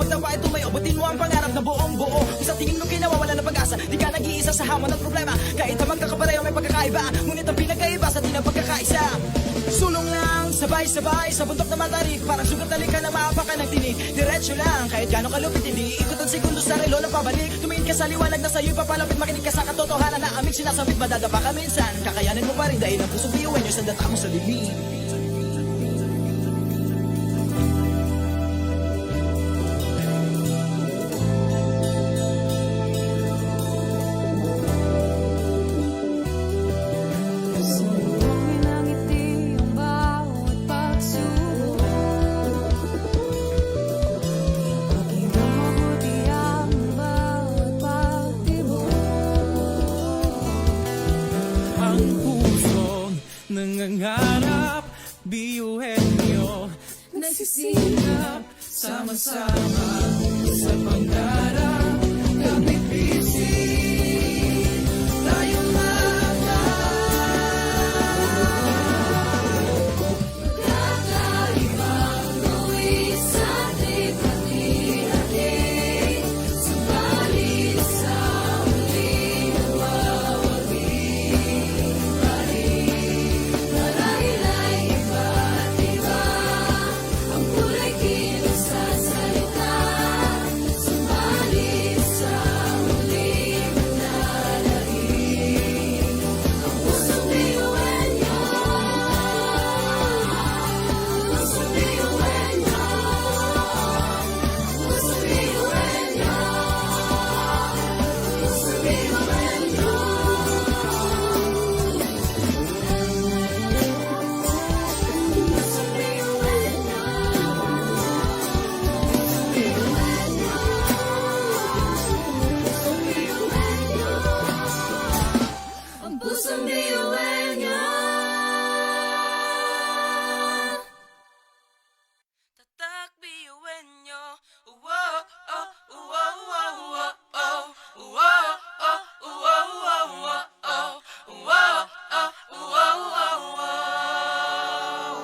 pagtawa ay tumayo, abutin mo ang pangarap na buong buo. Isang tingin mo kinawawala ng pag-asa, di ka nag-iisa sa hamon ng problema. Kahit na magkakapareho may pagkakaiba, ngunit ang pinagkaiba sa di na pagkakaisa. Sulong lang, sabay-sabay sa bundok na matarik, parang sugat na lika na maapakan ng tinig. Diretso lang, kahit gano'ng kalupit, hindi ikot ang segundo sa relo na pabalik. Tumingin ka sa liwanag na sa'yo'y papalapit, makinig ka sa katotohanan na aming sinasambit. Madadapa ka minsan, kakayanin mo pa rin dahil ang pusong biyuin nyo sa data mo sa lilim. Nangangarap, biyuhin nyo, nagsisikap, sama-sama sa pangarap, kapit-pising, tayong mga kakaibang gawin sa ating hati-hati, subalit sa muling nagwawagi. Pusong biyuhin nyo, tatak biyuhin nyo. Wow, oh, wow, wow, wow, oh, wow, oh, wow, wow, wow, oh, wow, oh, wow, wow, wow.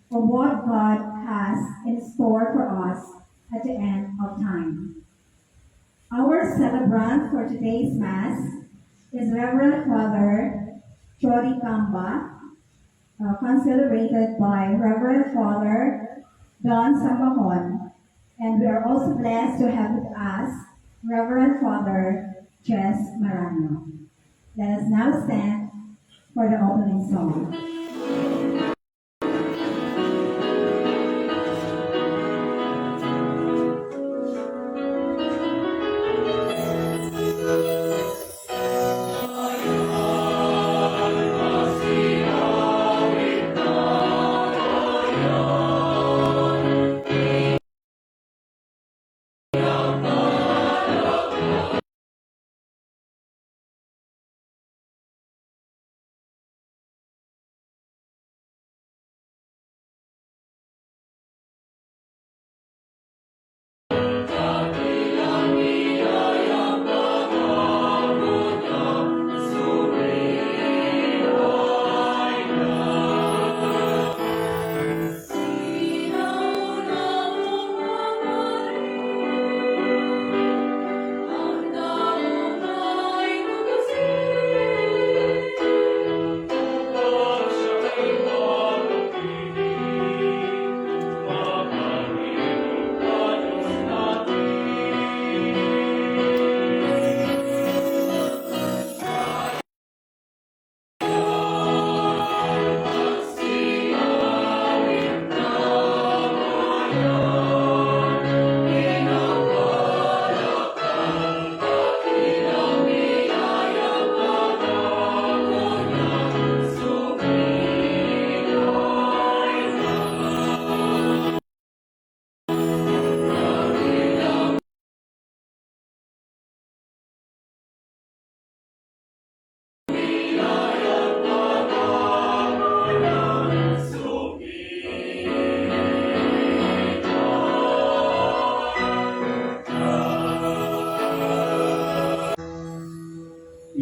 Of what God has in store for us at the end of time. Our celebrant for today's Mass is Reverend Father Chori Kamba, consecrated by Reverend Father Don Sambahon, and we are also blessed to have with us Reverend Father Jess Marano. Let us now stand for the opening song.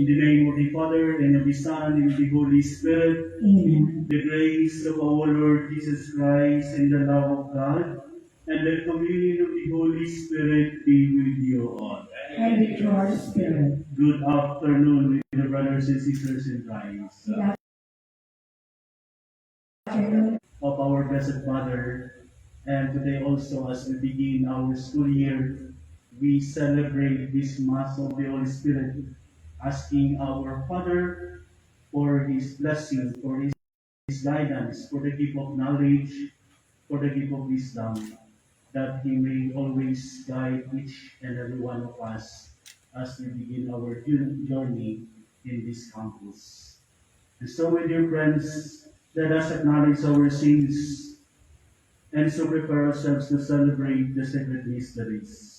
In the name of the Father, and of the Son, and of the Holy Spirit, Amen. the grace of our Lord Jesus Christ, and the love of God, and the communion of the Holy Spirit be with you all. And with your spirit. Good afternoon, with the brothers and sisters in Christ. Good afternoon. Of our Blessed Mother, and today also as we begin our school year, we celebrate this Mass of the Holy Spirit, asking our Father for His blessing, for His guidance, for the gift of knowledge, for the gift of wisdom, that He may always guide each and every one of us as we begin our journey in this campus. And so, my dear friends, let us acknowledge our sins and so prepare ourselves to celebrate the sacred mysteries.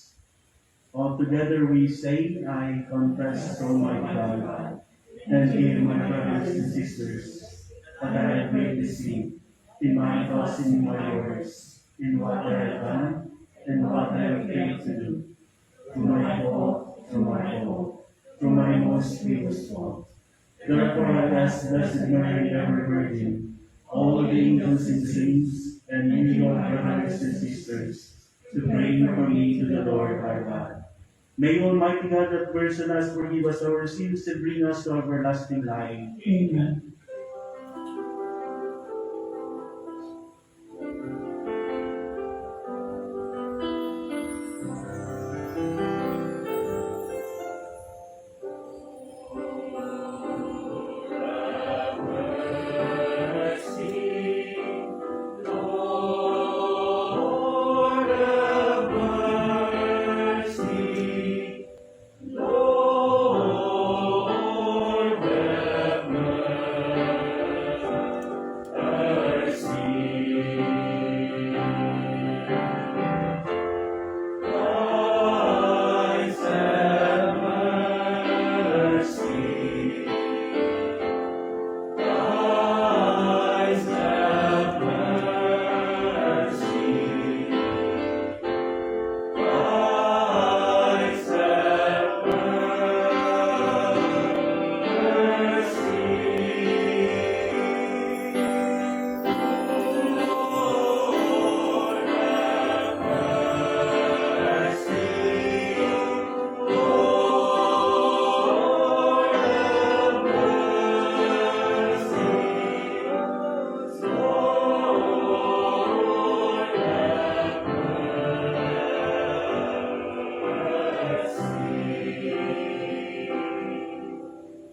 All together we say, I confess, Almighty God, and you, my brothers and sisters, that I have greatly sinned in my thoughts and in my words, in what I have done and what I have failed to do, through my fault, through my most grievous fault. Therefore I ask Blessed Mary, ever Virgin, all the angels and saints, and you, your brothers and sisters, to pray for me to the Lord our God. May Almighty God have mercy on us, forgive us our sins, and bring us to everlasting life. Amen.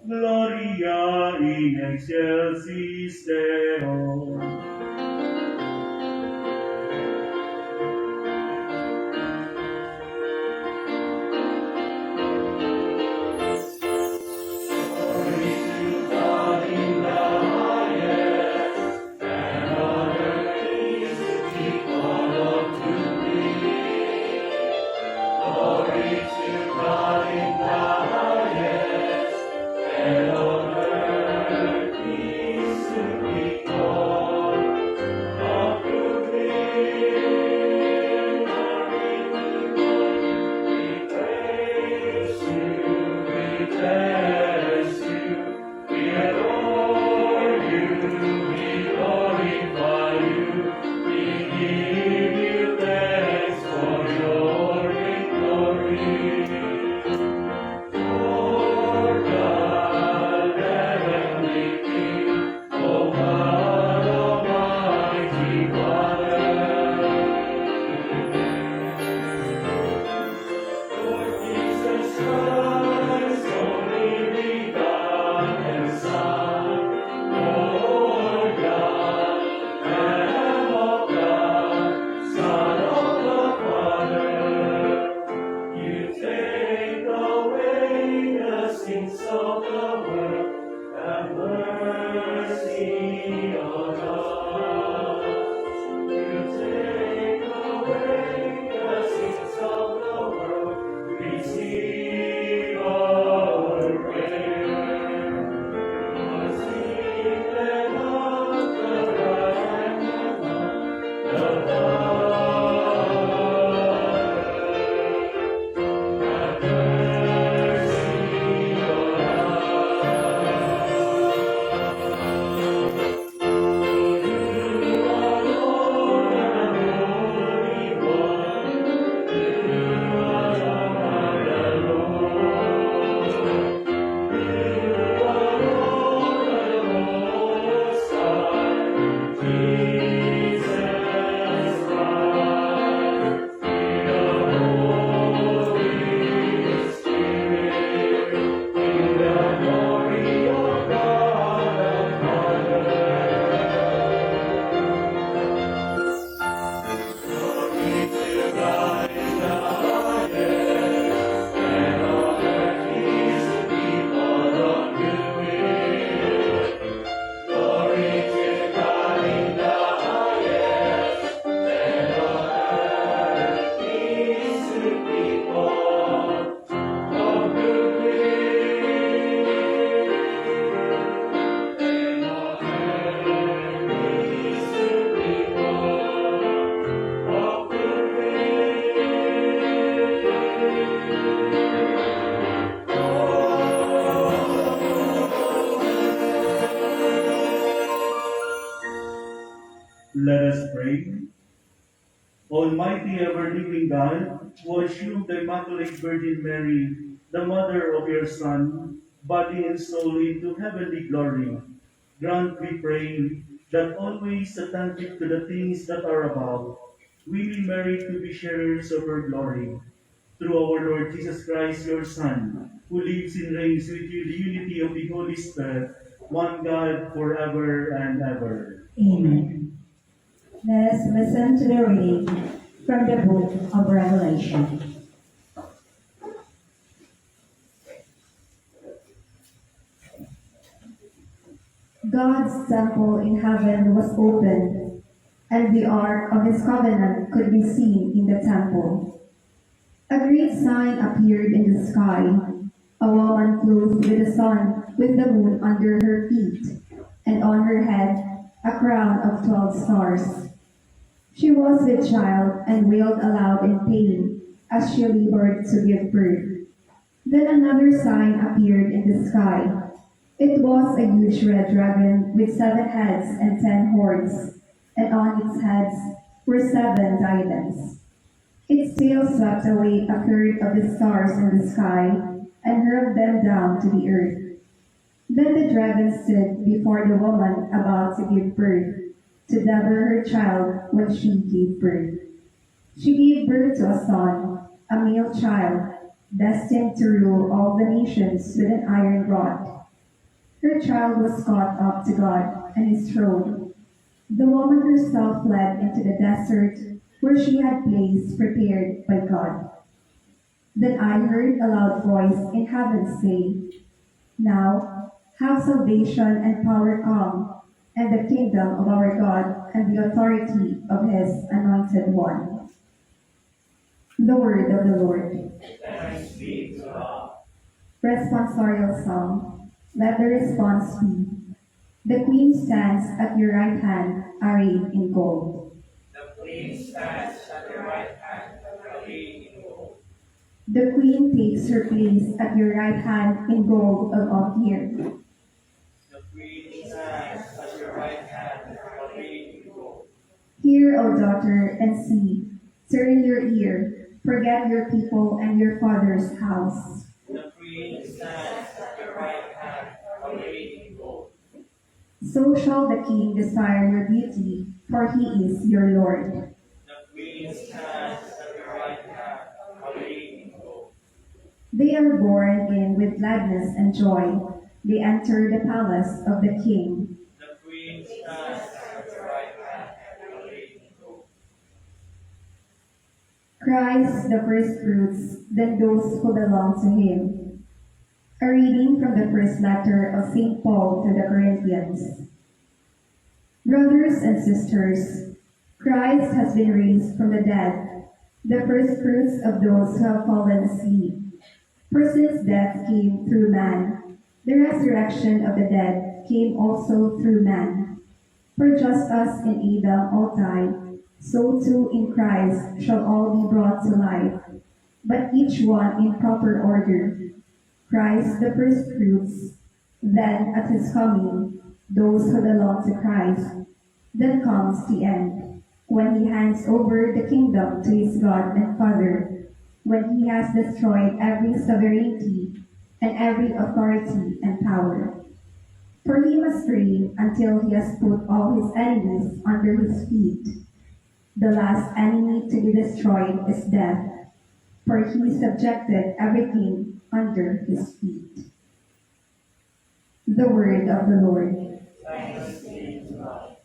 Gloria in excelsis Deo. Almighty ever-living God, who assumed the Immaculate Virgin Mary, the mother of your Son, body and soul into heavenly glory, grant, we pray, that always attentive to the things that are above, we may merit to be sharers of her glory. Through our Lord Jesus Christ, your Son, who lives and reigns with you in the unity of the Holy Spirit, one God, forever and ever. Amen. Let us listen to the reading from the book of Revelation. God's temple in heaven was opened, and the ark of his covenant could be seen in the temple. A great sign appeared in the sky, a woman clothed with the sun, with the moon under her feet, and on her head a crown of 12 stars. She was with child and wailed aloud in pain as she labored to give birth. Then another sign appeared in the sky. It was a huge red dragon with 7 heads and 10 horns, and on its heads were 7 diadems. Its tail swept away a third of the stars in the sky and hurled them down to the earth. Then the dragon stood before the woman about to give birth, to devour her child when she gave birth. She gave birth to a son, a male child, destined to rule all the nations with an iron rod. Her child was caught up to God and his throne. The woman herself fled into the desert where she had place prepared by God. Then I heard a loud voice in heaven say, "Now have salvation and power come, and the kingdom of our God and the authority of his anointed one." The word of the Lord. Thanks be to God. Responsorial Psalm. Let the response be, "The Queen stands at your right hand, arrayed in gold." The Queen stands at your right hand, arrayed in gold. The Queen takes her place at your right hand in gold of Ophir. The Queen stands at your right hand, arrayed in gold. Hear, O daughter, and see. Turn your ear. Forget your people and your father's house. The Queen stands at your right hand, arrayed in gold. So shall the King desire your beauty, for he is your Lord. The Queen stands at your right hand, arrayed in gold. They are born in with gladness and joy. They enter the palace of the King. The Queen stands at your right hand, arrayed in gold. Christ the first fruits, then those who belong to him. A reading from the first letter of St. Paul to the Corinthians. Brothers and sisters, Christ has been raised from the dead, the first fruits of those who have fallen asleep. For since death came through man, the resurrection of the dead came also through man. For just as in Adam all died, so too in Christ shall all be brought to life, but each one in proper order. Christ the first fruits, then at his coming, those who belong to Christ. Then comes the end, when he hands over the kingdom to his God and Father, when he has destroyed every sovereignty and every authority and power. For he must reign until he has put all his enemies under his feet. The last enemy to be destroyed is death, for he subjected everything under his feet. The word of the Lord. Thanks be to God.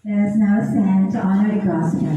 Let us now stand to honor the gospel.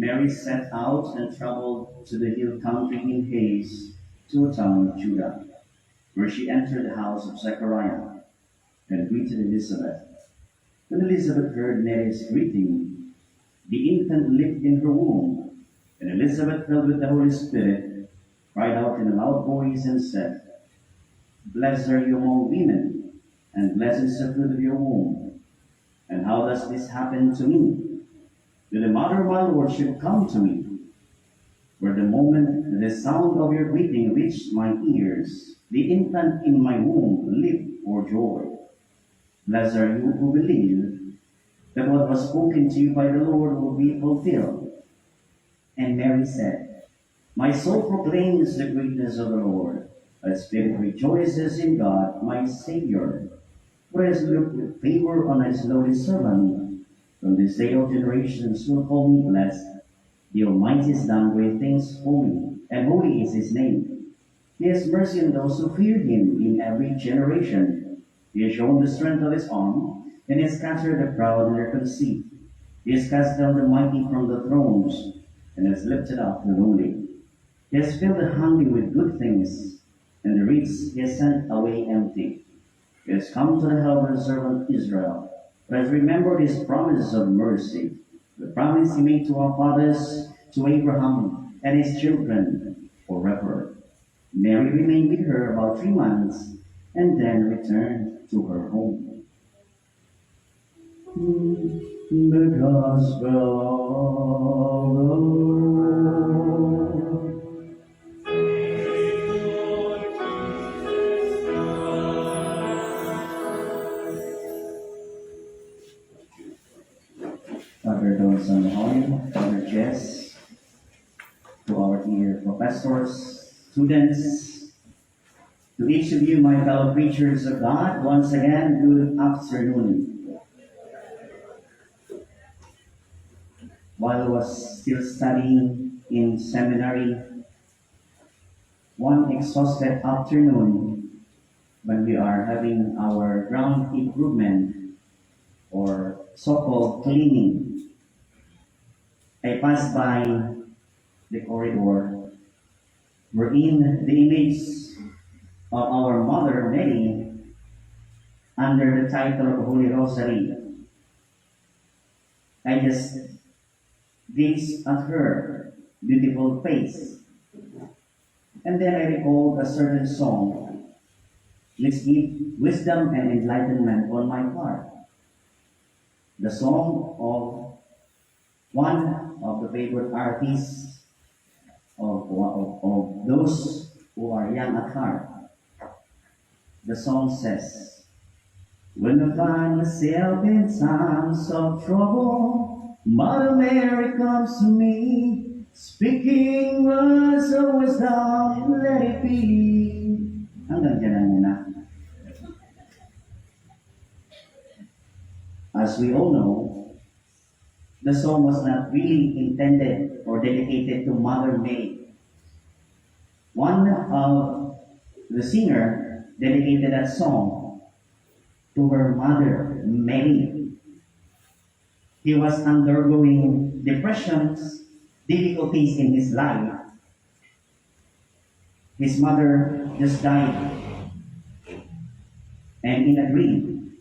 Mary set out and traveled to the hill country in haste to a town of Judah, where she entered the house of Zechariah and greeted Elizabeth. When Elizabeth heard Mary's greeting, the infant leaped in her womb, and Elizabeth, filled with the Holy Spirit, cried out in a loud voice and said, "Blessed are you among women, and blessed is the fruit of your womb. And how does this happen to me? That the mother of my Lord should come to me. For the moment the sound of your greeting reached my ears, the infant in my womb leaped for joy. Blessed are you who believe that what was spoken to you by the Lord will be fulfilled." And Mary said, "My soul proclaims the greatness of the Lord. My spirit rejoices in God, my Savior. For he has looked with favor on his lowly servant. From this day all generations will call me blessed. The Almighty has done great things for me, and holy is his name. He has mercy on those who fear him in every generation. He has shown the strength of his arm, and has scattered the proud in their conceit. He has cast down the mighty from the thrones, and has lifted up the lowly. He has filled the hungry with good things, and the rich he has sent away empty. He has come to the help of his servant Israel, but has remembered his promises of mercy, the promise he made to our fathers, to Abraham and his children forever." Mary remained with her about 3 months, and then returned to her home. The Gospel of the Lord. Father Donson Hoy, Father Jess, to our dear professors, students, to each of you, my fellow creatures of God, once again, good afternoon. While I was still studying in seminary, one exhausted afternoon, when we are having our ground improvement or so-called cleaning, I passed by the corridor wherein the image of our Mother Mary under the title of Holy Rosary. I just gazed at her beautiful face, and then I recalled a certain song which gave wisdom and enlightenment on my heart. The song of one of the favorite artists of those who are young at heart. The song says, "When I find myself in times of trouble, Mother Mary comes to me, speaking words of wisdom, let it be." Hanggang dyan lang muna. As we all know, the song was not really intended or dedicated to Mother Mary. One of the singer dedicated that song to her mother, Mary. He was undergoing depressions, difficulties in his life. His mother just died. And in a dream,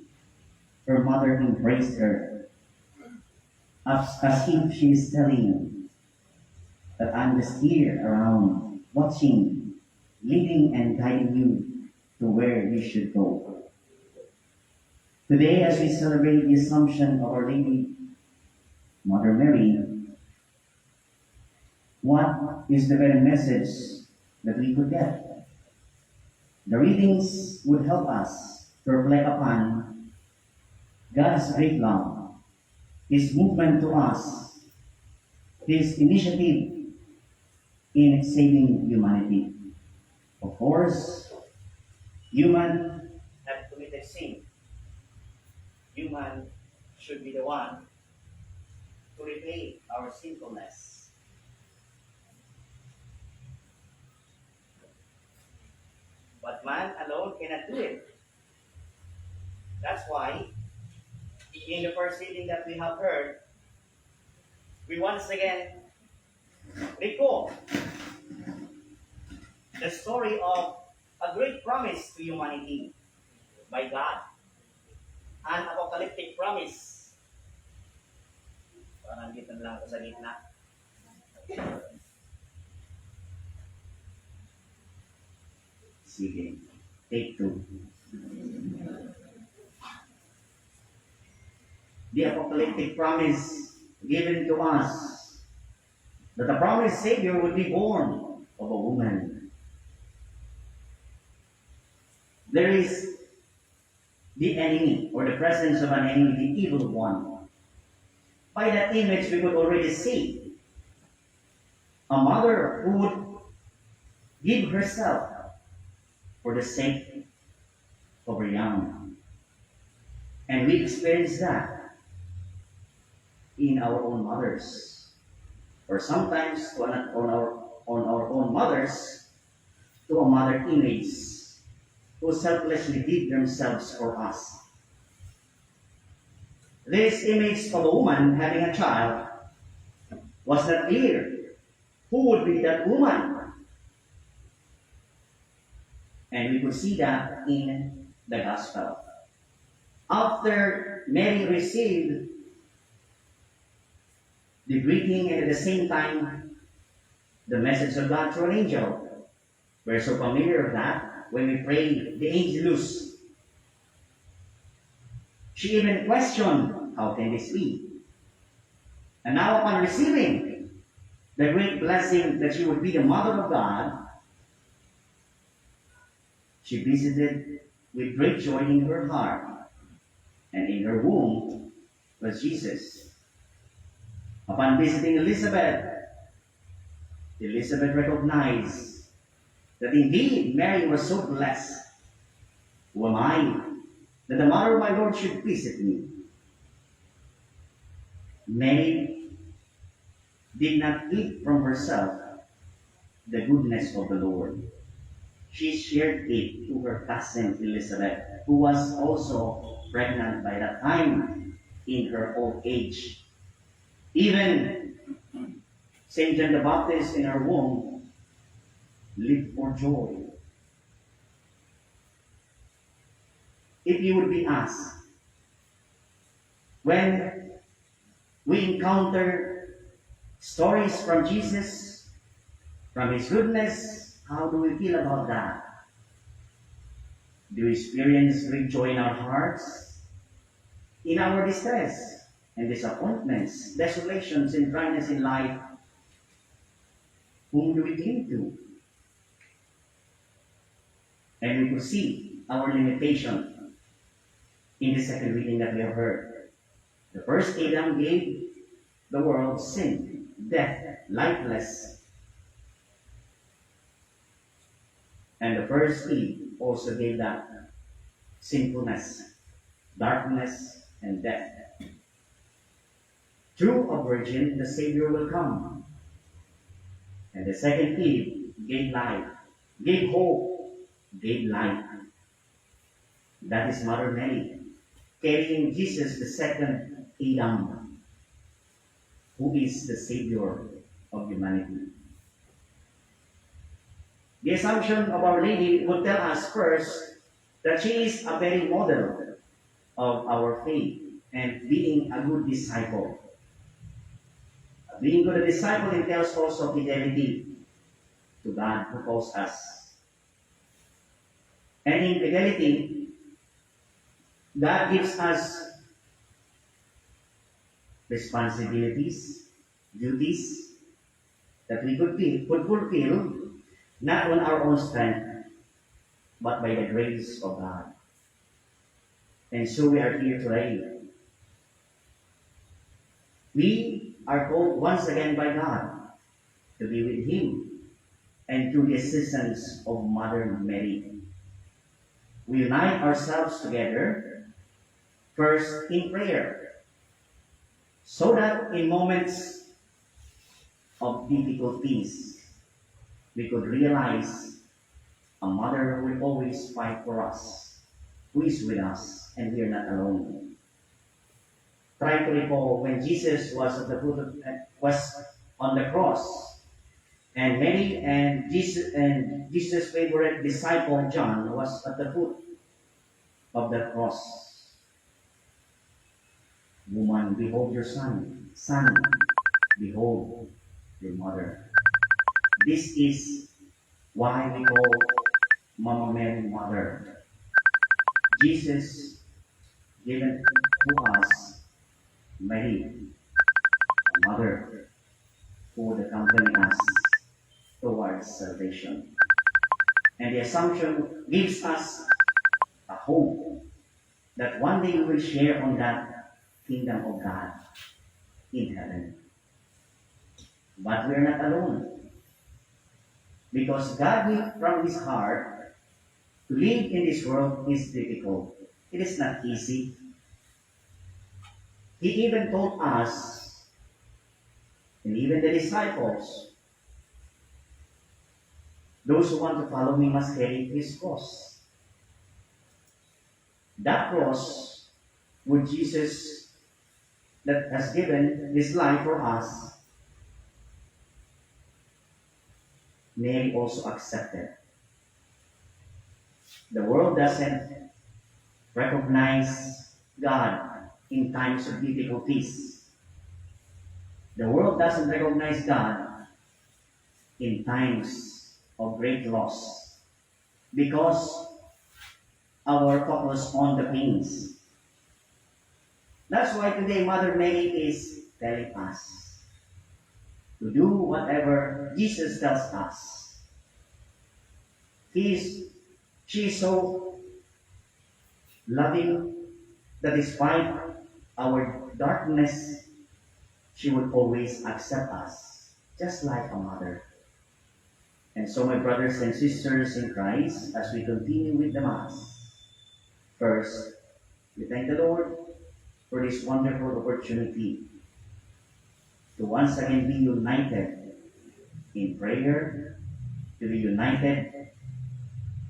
her mother embraced her as if she is telling that I'm just here around, watching, leading and guiding you to where you should go. Today, as we celebrate the Assumption of Our Lady, Mother Mary, what is the very message that we could get? The readings would help us to reflect upon God's great love, His movement to us, His initiative in saving humanity. Of course, human have committed sin. Human should be the one to repay our sinfulness. But man alone cannot do it. That's why, in the first reading that we have heard, we once again Read ko. The story of a great promise to humanity by God. An apocalyptic promise. Parang dito lang ako sa gitna. Sige. Take 2. The apocalyptic promise given to us that the promised Savior would be born of a woman. There is the enemy, or the presence of an enemy, the evil one. By that image, we could already see a mother who would give herself for the sake of her young. And we experience that in our own mothers, or sometimes on our own mothers, to a mother image who selflessly give themselves for us. This image of a woman having a child was not clear. Who would be that woman? And we could see that in the Gospel. After Mary received the greeting and at the same time the message of God through an angel, we're so familiar with that when we pray the Angelus. She even questioned, how can this be? And now upon receiving the great blessing that she would be the mother of God, she visited with great joy in her heart, and in her womb was Jesus. Upon visiting Elizabeth, Elizabeth recognized that indeed Mary was so blessed. Who am I that the mother of my Lord should visit me? Mary did not keep from herself the goodness of the Lord. She shared it to her cousin Elizabeth, who was also pregnant by that time in her old age. Even St. John the Baptist in her womb lived for joy. If you would be asked, when we encounter stories from Jesus, from His goodness, how do we feel about that? Do we experience great joy in our hearts? In our distress and disappointments, desolations and dryness in life, whom do we cling to? And we could see our limitation in the second reading that we have heard. The first Adam gave the world sin, death, lifeless. And the first Eve also gave that sinfulness, darkness, and death. Through a virgin, the Savior will come. And the second Eve gave life, gave hope, gave light. That is Mother Mary, carrying Jesus, the second Adam, who is the Savior of humanity. The assumption of Our Lady would tell us first that she is a very model of our faith and being a good disciple. Being good disciple entails also fidelity to God who calls us. And in fidelity, God gives us responsibilities, duties that we could fulfill not on our own strength, but by the grace of God. And so we are here today. We are called once again by God to be with Him and through the assistance of Mother Mary. We unite ourselves together, first in prayer, so that in moments of difficulties, we could realize a mother will always fight for us, who is with us, and we are not alone. Try to recall when Jesus was on the cross, And Mary and Jesus' favorite disciple John was at the foot of the cross. Woman, behold your son. Son, behold your mother. This is why we call Mama Mary Mother. Jesus given to us Mary, a mother who would accompany us towards salvation. And the Assumption gives us a hope that one day we will share on that kingdom of God in heaven. But we're not alone. Because God knew from His heart to live in this world is difficult. It is not easy. He even told us, and even the disciples, those who want to follow me must carry His cross. That cross, which Jesus that has given His life for us, Mary also accepted. The world doesn't recognize God in times of difficulties. The world doesn't recognize God in times of great loss because our focus on the pains. That's why today Mother Mary is telling us to do whatever Jesus tells us. She is so loving that despite our darkness, she would always accept us, just like a mother. And so, my brothers and sisters in Christ, as we continue with the Mass, first, we thank the Lord for this wonderful opportunity to once again be united in prayer, to be united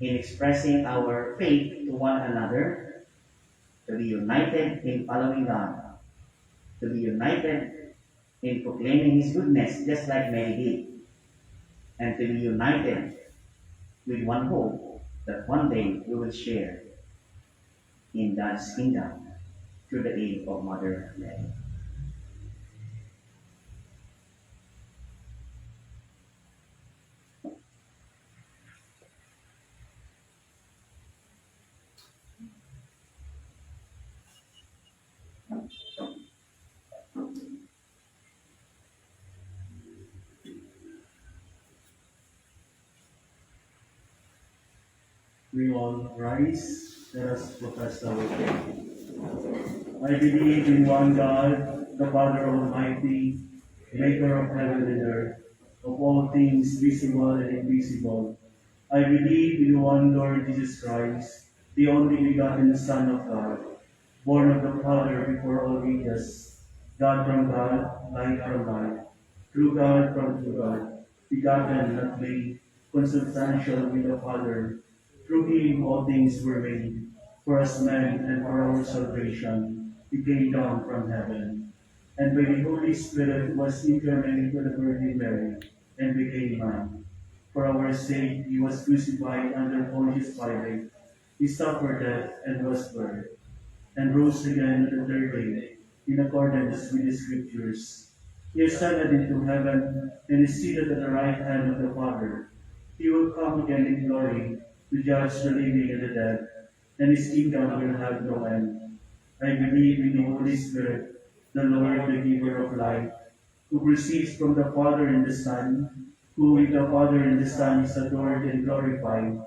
in expressing our faith to one another, to be united in following God, to be united in proclaiming His goodness, just like Mary did, and to be united with one hope that one day we will share in God's kingdom through the aid of Mother Mary. We all rise, let us profess our faith. I believe in one God, the Father Almighty, maker of heaven and earth, of all things visible and invisible. I believe in one Lord Jesus Christ, the only begotten Son of God, born of the Father before all ages, God from God, light from light, true God from true God, begotten, not made, consubstantial with the Father. Through Him all things were made. For us men and for our salvation, He came down from heaven, and by the Holy Spirit was incarnate with the Virgin Mary, and became man. For our sake He was crucified under Pontius Pilate. He suffered death and was buried, and rose again on the third day, in accordance with the Scriptures. He ascended into heaven, and is seated at the right hand of the Father. He will come again in glory to judge the living and the dead, and His kingdom will have no end. I believe in the Holy Spirit, the Lord, the giver of life, who proceeds from the Father and the Son, who with the Father and the Son is adored and glorified,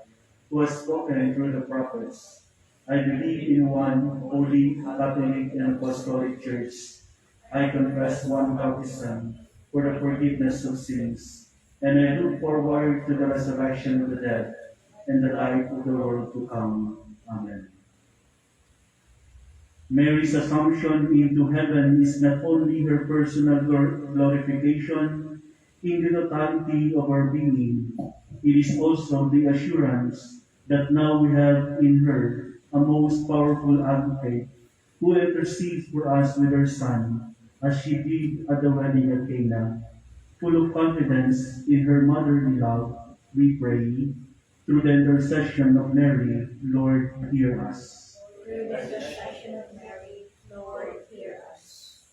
who has spoken through the prophets. I believe in one holy, Catholic, and Apostolic Church. I confess one baptism for the forgiveness of sins, and I look forward to the resurrection of the dead and the life of the world to come. Amen. Mary's assumption into heaven is not only her personal glorification in the totality of her being, it is also the assurance that now we have in her a most powerful advocate who intercedes for us with her Son, as she did at the wedding at Cana. Full of confidence in her motherly love, we pray, through the intercession of Mary, Lord, hear us. Through the intercession of Mary, Lord, hear us.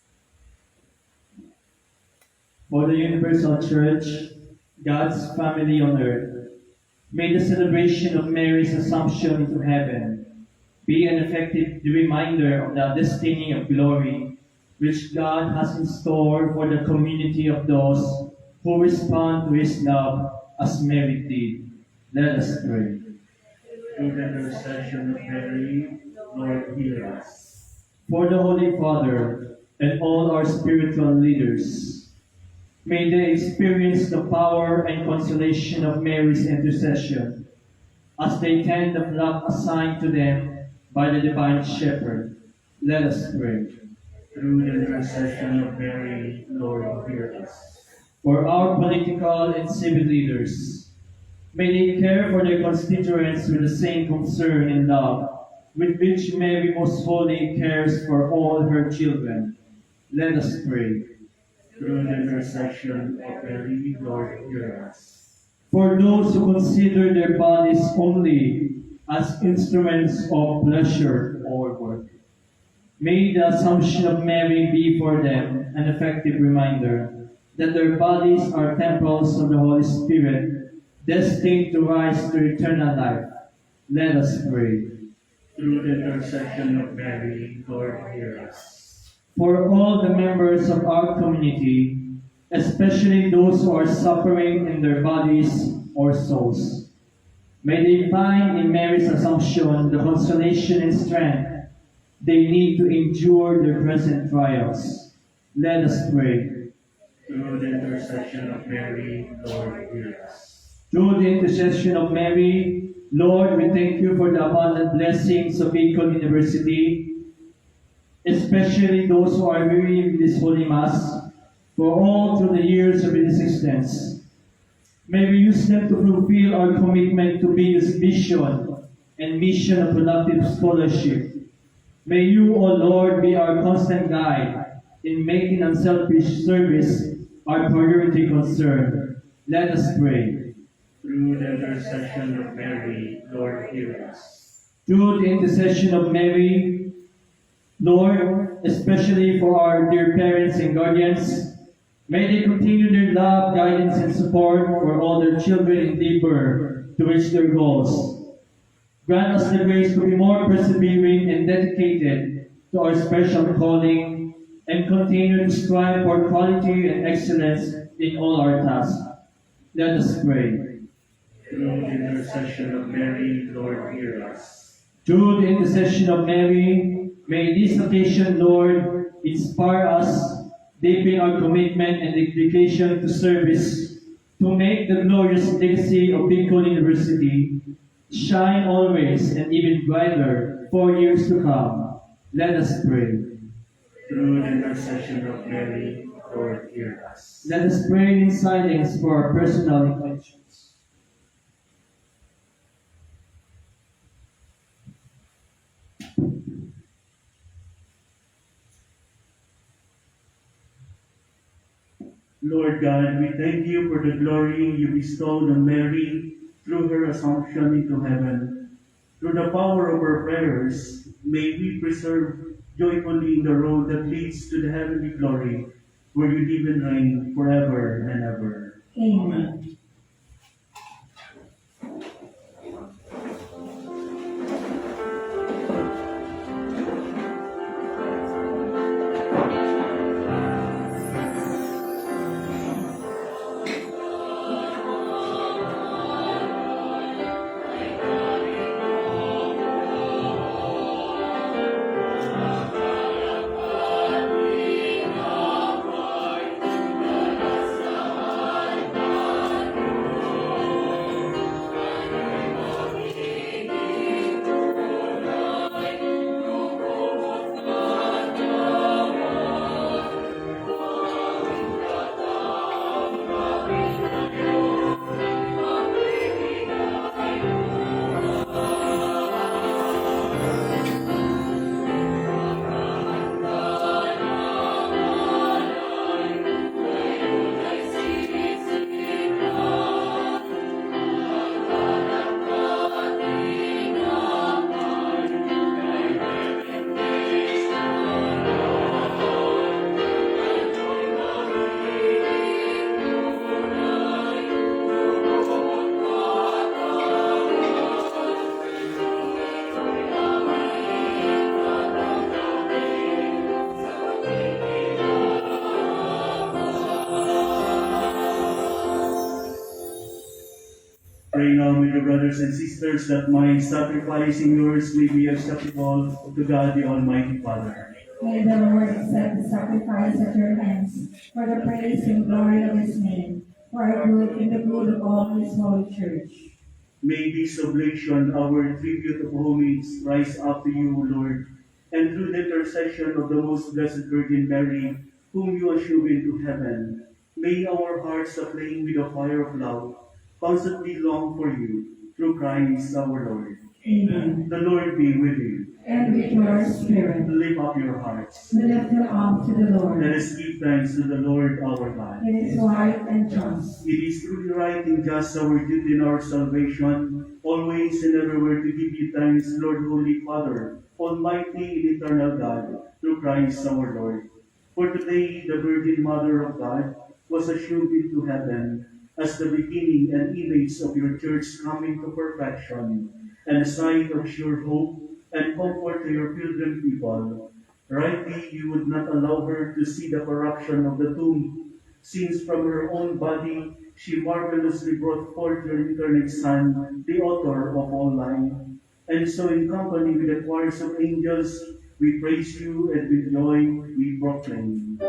For the universal church, God's family on earth, may the celebration of Mary's assumption into heaven be an effective reminder of the destiny of glory which God has in store for the community of those who respond to His love as Mary did. Let us pray. Through the intercession of Mary, Lord, hear us. For the Holy Father and all our spiritual leaders, may they experience the power and consolation of Mary's intercession as they tend the flock assigned to them by the Divine Shepherd. Let us pray. Through the intercession of Mary, Lord, hear us. For our political and civil leaders, may they care for their constituents with the same concern and love with which Mary most holy cares for all her children. Let us pray. Through the intercession of Mary, Lord, hear us. For those who consider their bodies only as instruments of pleasure or work, may the Assumption of Mary be for them an effective reminder that their bodies are temples of the Holy Spirit, destined to rise to eternal life. Let us pray. Through the intercession of Mary, Lord, hear us. For all the members of our community, especially those who are suffering in their bodies or souls, may they find in Mary's Assumption the consolation and strength they need to endure their present trials. Let us pray. Through the intercession of Mary, Lord, hear us. Through the intercession of Mary, Lord, we thank you for the abundant blessings of Beacon University, especially those who are weary with this Holy Mass, for all through the years of its existence. May we use them to fulfill our commitment to BU's vision and mission of productive scholarship. May you, O Lord, be our constant guide in making unselfish service our priority concern. Let us pray. Through the intercession of Mary, Lord, hear us. Through the intercession of Mary, Lord, especially for our dear parents and guardians, may they continue their love, guidance, and support for all their children endeavor to reach their goals. Grant us the grace to be more persevering and dedicated to our special calling and continue to strive for quality and excellence in all our tasks. Let us pray. Through the intercession of Mary, Lord, hear us. Through the intercession of Mary, may this occasion, Lord, inspire us, deepen our commitment and dedication to service, to make the glorious legacy of Beacon University shine always and even brighter for years to come. Let us pray. Through the intercession of Mary, Lord, hear us. Let us pray in silence for our personal intentions. Lord God, we thank you for the glory you bestowed on Mary through her assumption into heaven. Through the power of her prayers, may we preserve joyfully the road that leads to the heavenly glory, where you live and reign forever and ever. Amen. brothers and sisters, that my sacrifice and yours may be acceptable to God the Almighty Father. May the Lord accept the sacrifice at your hands for the praise and glory of his name, for our good and the good of all his holy church. May this oblation, our tribute of homage, rise up to you, Lord, and through the intercession of the most blessed Virgin Mary, whom you usher into heaven, may our hearts aflame with the fire of love constantly long for you, through Christ our Lord. Amen. The Lord be with you. And with your spirit, Lift up your hearts. we lift them up to the Let Lord. us give thanks to the Lord our God. It is right and just. It is truly right and just our duty and our salvation, always and everywhere to give you thanks, Lord, Holy Father, Almighty and eternal God, through Christ our Lord. For today, the Virgin Mother of God was assumed into heaven as the beginning and image of your church coming to perfection, and a sign of sure hope and comfort to your pilgrim people. Rightly, you would not allow her to see the corruption of the tomb, since from her own body she marvelously brought forth your incarnate Son, the author of all life. And so, in company with the choirs of angels, we praise you, and with joy we proclaim.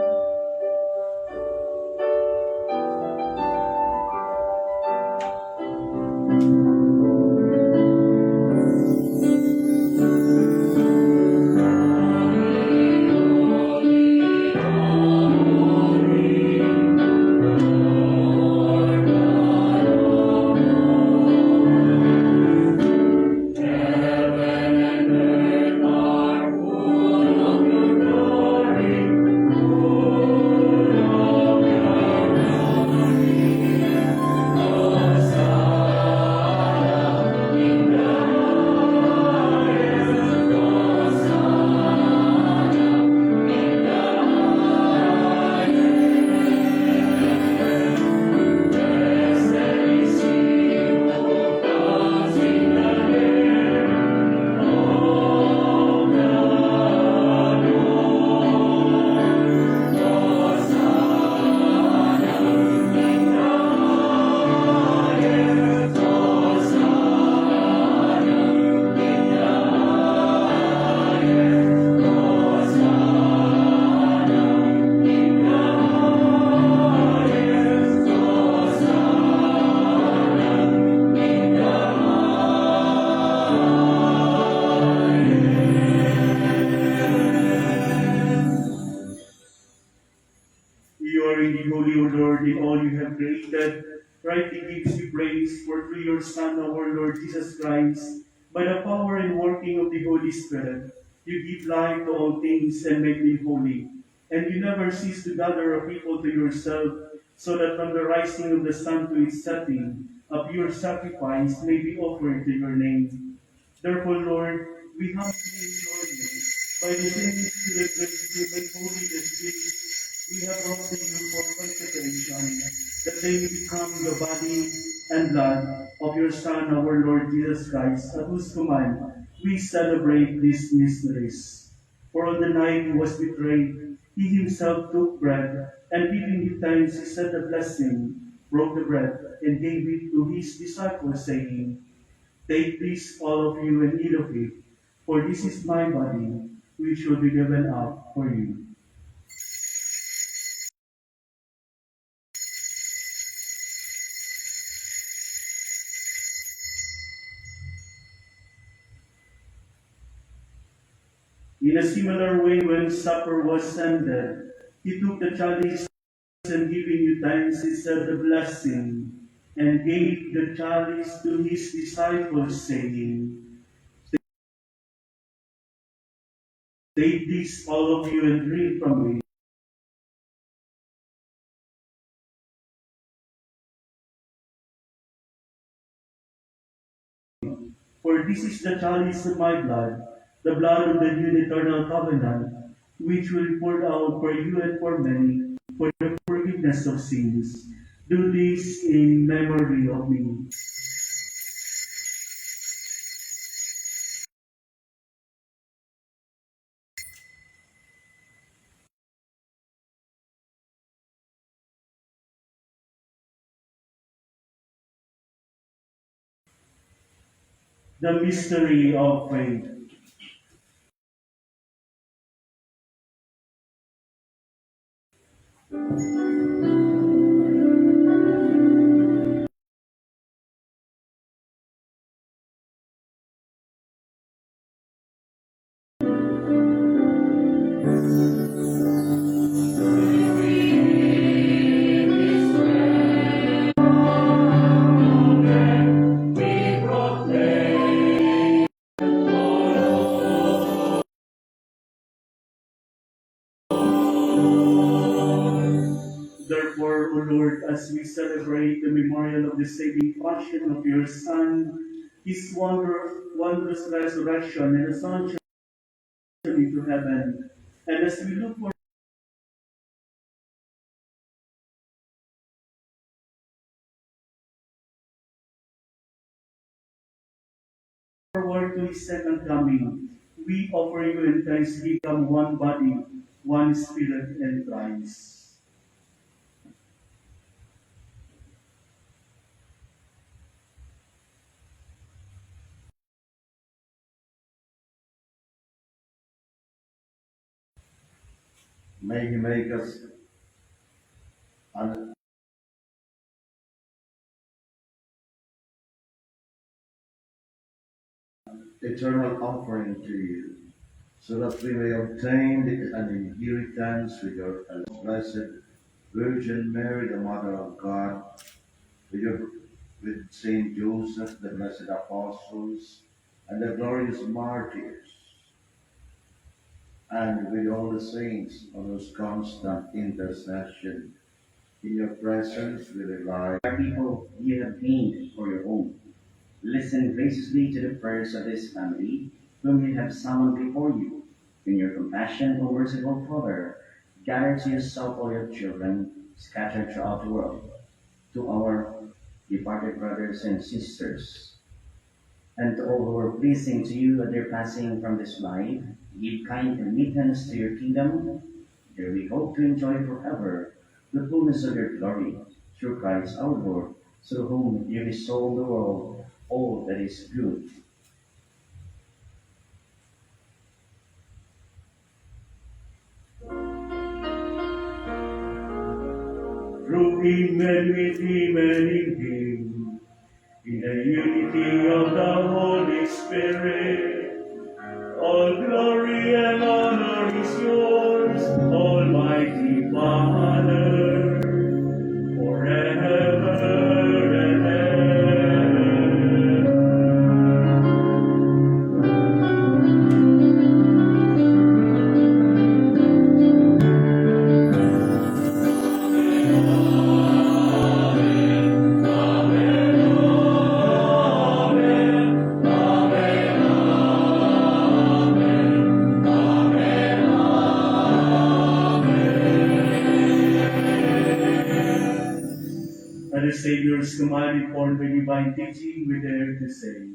You are indeed holy, O Lord, in all you have created. Rightly gives you praise, for through your Son, our Lord Jesus Christ, by the power and working of the Holy Spirit, you give life to all things and make them holy. And you never cease to gather a people to yourself, so that from the rising of the sun to its setting, a pure sacrifice may be offered to your name. Therefore, Lord, we humbly implore you, by the same Spirit that you make holy the spirits we have brought to you for consecration, that they may become the body and blood of your Son, our Lord Jesus Christ, at whose command we celebrate these mysteries. For on the night he was betrayed, he himself took bread, and giving you thanks, he said a blessing, broke the bread, and gave it to his disciples, saying, Take this, all of you, and eat of it, for this is my body, which will be given up for you. In a similar way, when supper was ended, he took the chalice, and giving you thanks, he said the blessing, and gave the chalice to his disciples, saying, Take this, all of you, and drink from it. For this is the chalice of my blood, the blood of the new and eternal covenant, which will be poured out for you and for many, for the forgiveness of sins. Do this in memory of me. The mystery of faith. Therefore, O Lord, as we celebrate the memorial of the saving passion of your Son, his wondrous resurrection and ascension into heaven, and as we look forward to his second coming, we offer you in thanksgiving one body, one spirit, and Christ. May He make us an eternal offering to you, so that we may obtain an inheritance with your blessed Virgin Mary, the Mother of God, with Saint Joseph, the blessed apostles, and the glorious martyrs, and with all the saints on whose constant intercession. In your presence we rely. Our people you have gained for your own. Listen graciously to the prayers of this family, whom you have summoned before you. In your compassion, O merciful Father, gather to yourself all your children scattered throughout the world. To our departed brothers and sisters, and to all who are pleasing to you at their passing from this life, give kind admittance to your kingdom. There we hope to enjoy forever the fullness of your glory, through Christ our Lord, through whom you bestow on the world all that is good. Through him and with him and in him, in the unity of the Holy Spirit, all glory and honor is yours, Almighty Father, forever and ever. At the Savior's command, informed by divine teaching, we dare to say,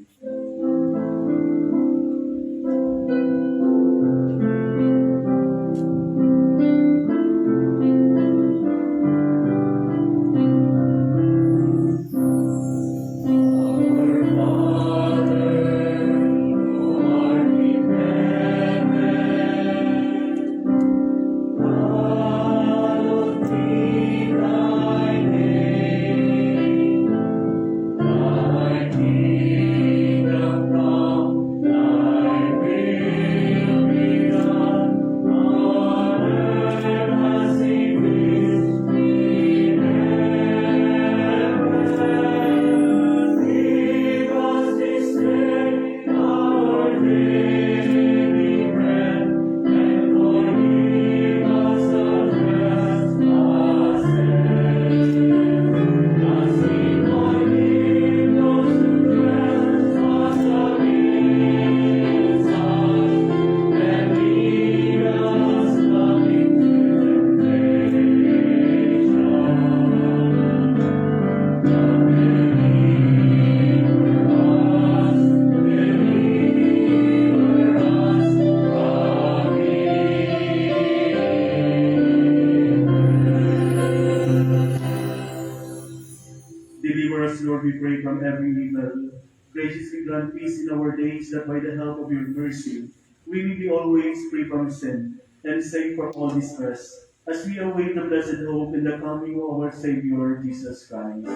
deliver us, Lord, we pray, from every evil. graciously grant peace in our days, that by the help of your mercy, we may be always free from sin and safe from all distress, as we await the blessed hope in the coming of our Savior, Jesus Christ.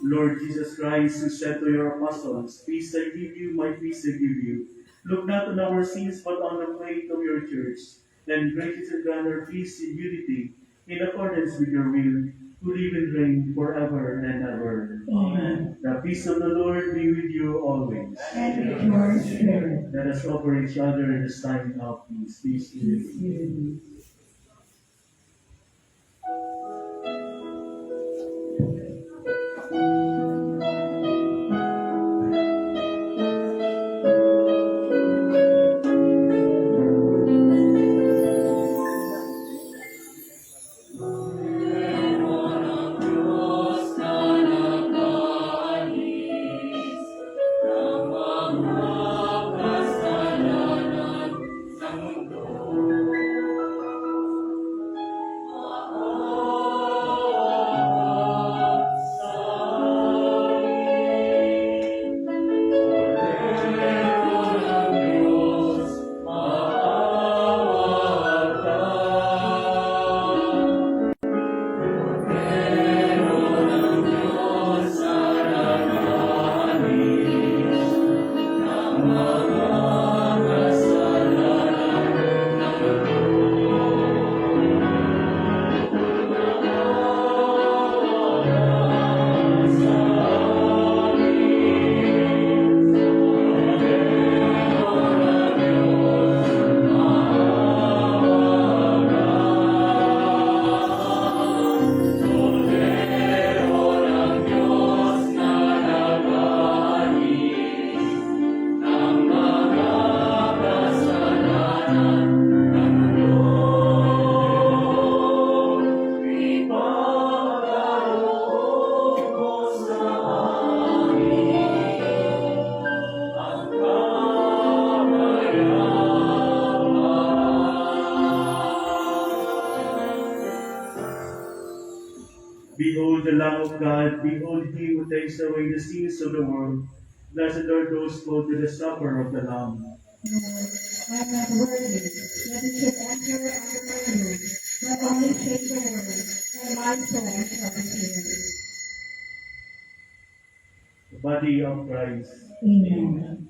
Lord Jesus Christ, who said to your apostles, "Peace I give you, my peace I give you," look not on our sins, but on the faith of your church, and graciously grant her peace in unity, in accordance with your will, who live and reign forever and ever. Amen. The peace of the Lord be with you always. And with your spirit. Let us offer each other the sign of peace. Peace be with you. Peace be with you. Behold the Lamb of God, behold he who takes away the sins of the world. Blessed are those called to the supper of the Lamb. Lord, I am not worthy that you should enter under my roof, but only say the word, and my soul shall be healed. The body of Christ. Amen.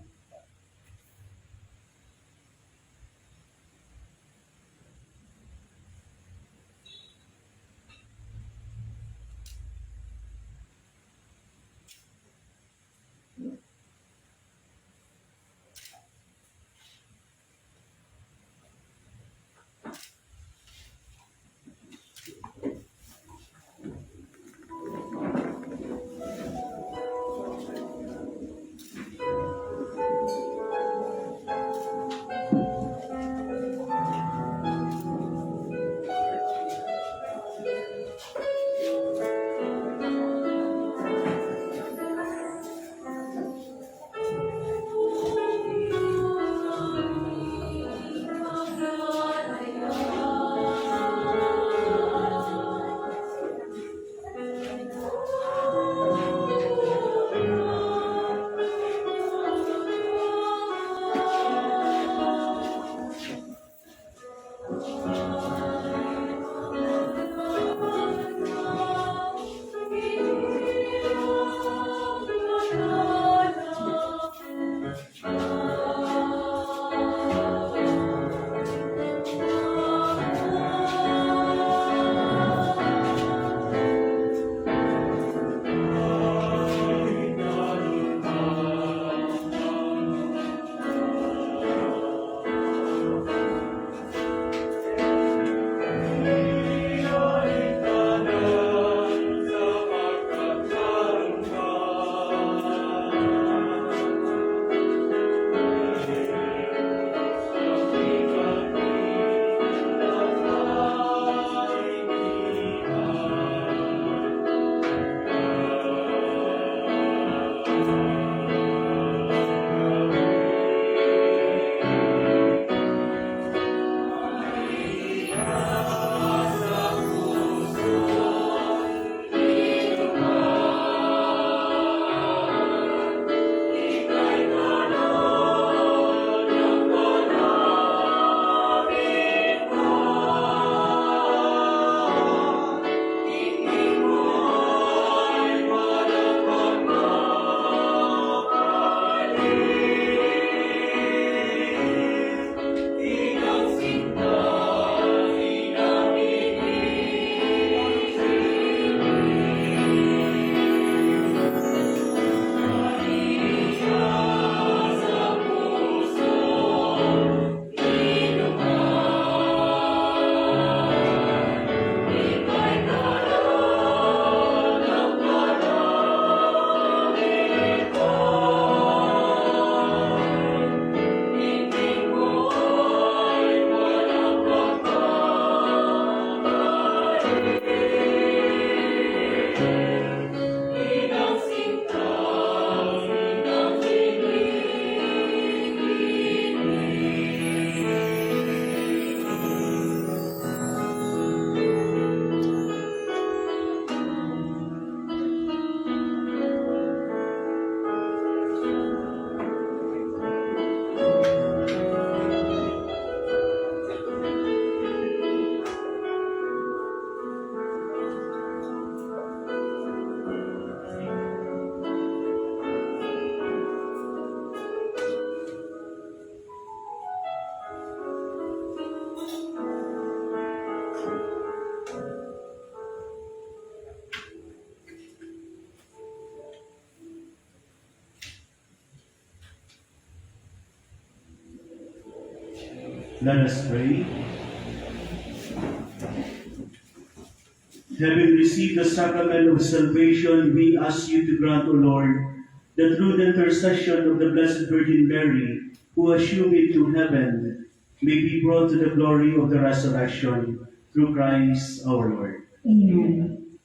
Let us pray. Having received the sacrament of salvation, we ask you to grant, O Lord, that through the intercession of the Blessed Virgin Mary, who assumed into heaven, may be brought to the glory of the resurrection through Christ our Lord. Amen.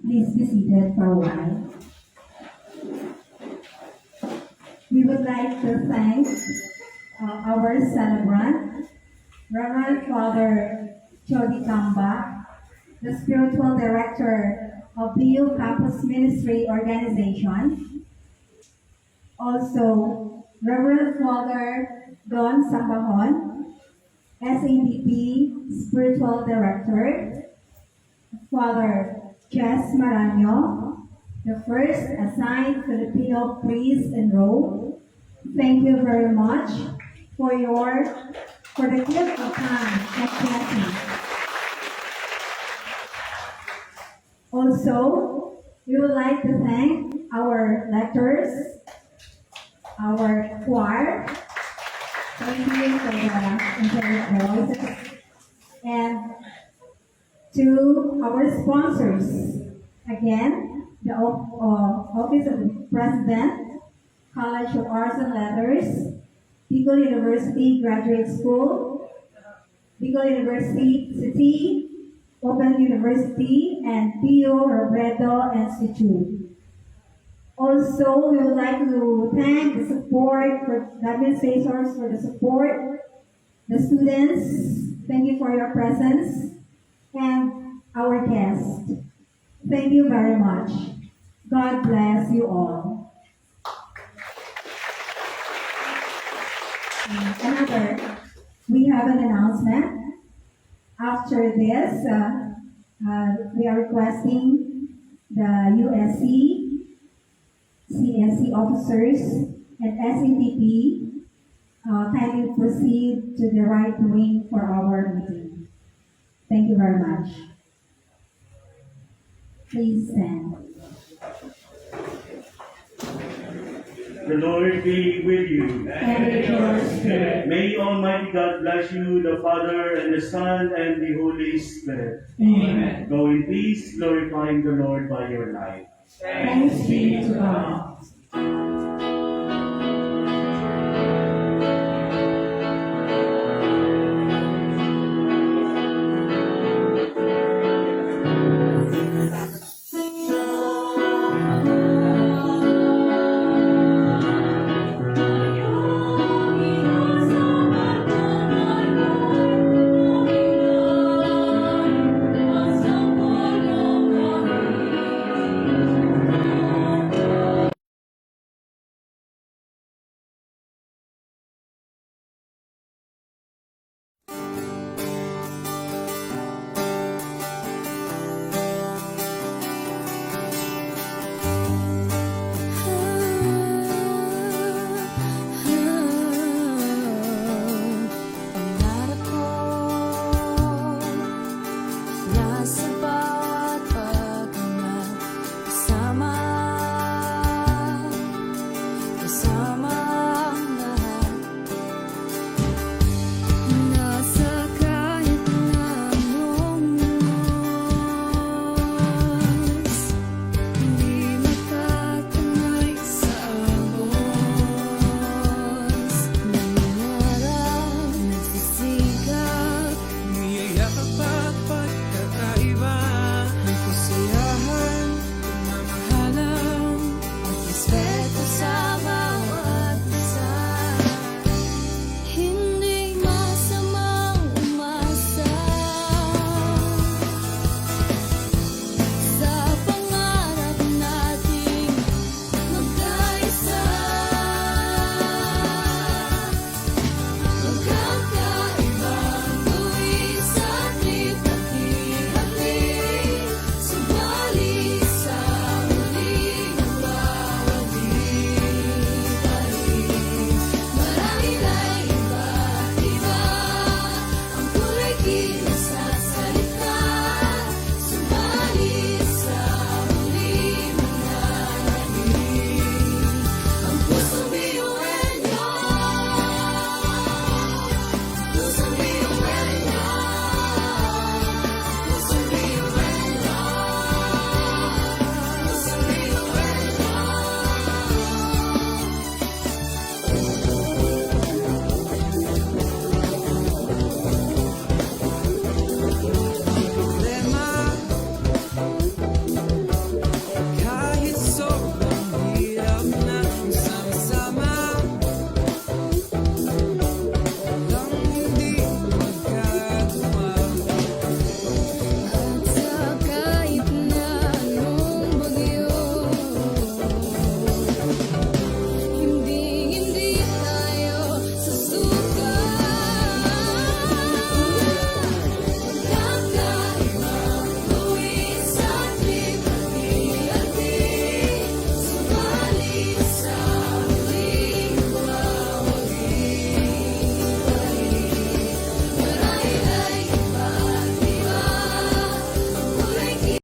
Please be seated for a while. We would like to thank our celebrant, Reverend Father Jody Tamba, the spiritual director of BU Campus Ministry Organization. Also, Reverend Father Don Sambahon, SADP spiritual director. Father Jess Maranyo, the first assigned Filipino priest in Rome. Thank you very much for the gift of time and blessing. Also, we would like to thank our lectors, our choir. Thank you for the encouraging voices. And to our sponsors, again, the Office of the President, College of Arts and Letters, Bicol University Graduate School, Bicol University City, Open University, and Pio Robredo Institute. Also, we would like to thank the support for the administrators for the support, the students, thank you for your presence, and our guests. Thank you very much. God bless you all. We have an announcement. After this, we are requesting the USC, CSC officers, and SADP kindly proceed to the right wing for our meeting. Thank you very much. Please stand. The Lord be with you. And with your spirit. May Almighty God bless you, the Father, and the Son, and the Holy Spirit. Amen. Go in peace, glorifying the Lord by your life. Thanks be to God.